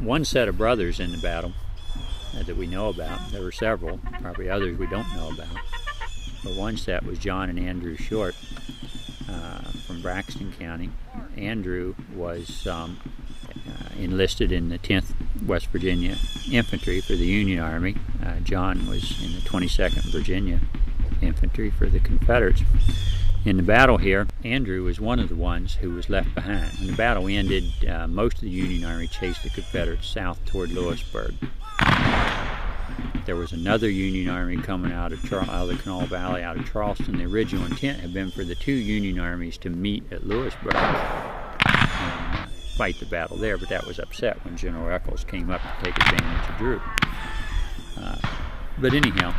one set of brothers in the battle that we know about. There were several, probably others we don't know about. But one set was John and Andrew Short from Braxton County. Andrew was enlisted in the 10th West Virginia Infantry for the Union Army. John was in the 22nd Virginia Infantry for the Confederates. In the battle here, Andrew was one of the ones who was left behind. When the battle ended, most of the Union Army chased the Confederates south toward Lewisburg. There was another Union Army coming out of the Kanawha Valley, out of Charleston. The original intent had been for the two Union armies to meet at Lewisburg and fight the battle there, but that was upset when General Eccles came up to take advantage of Droop. But anyhow,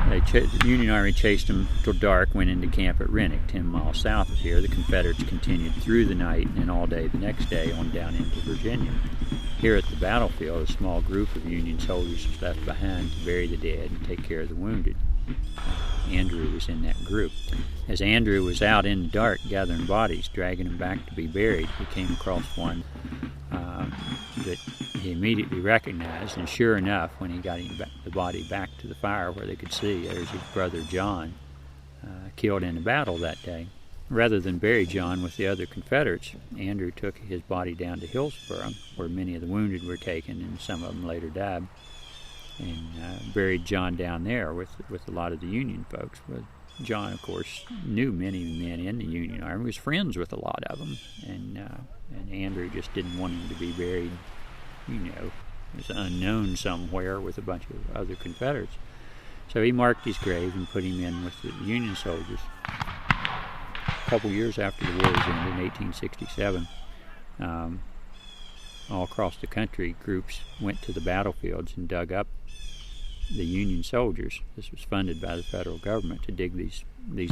the Union Army chased them till dark, went into camp at Rennick, 10 miles south of here. The Confederates continued through the night and all day the next day on down into Virginia. Here at the battlefield, a small group of Union soldiers was left behind to bury the dead and take care of the wounded. Andrew was in that group. As Andrew was out in the dark gathering bodies, dragging them back to be buried, he came across one that he immediately recognized, and sure enough, when he got the body back to the fire where they could see, there's his brother John, killed in the battle that day. Rather than bury John with the other Confederates, Andrew took his body down to Hillsboro, where many of the wounded were taken, and some of them later died, and buried John down there with a lot of the Union folks. But John, of course, knew many men in the Union Army, was friends with a lot of them, and Andrew just didn't want him to be buried, as unknown somewhere with a bunch of other Confederates. So he marked his grave and put him in with the Union soldiers. A couple years after the war was ended, in 1867, all across the country, groups went to the battlefields and dug up the Union soldiers. This was funded by the federal government to dig these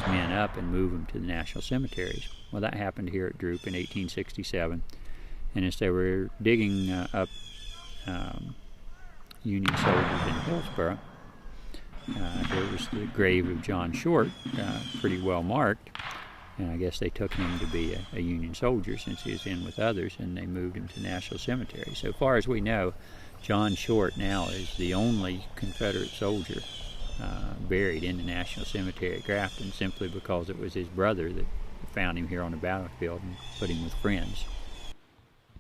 men up and move them to the national cemeteries. Well, that happened here at Droop in 1867, and as they were digging up Union soldiers in Hillsboro, there was the grave of John Short, pretty well marked, and I guess they took him to be a Union soldier since he was in with others, and they moved him to National Cemetery. So far as we know, John Short now is the only Confederate soldier buried in the National Cemetery at Grafton, simply because it was his brother that found him here on the battlefield and put him with friends.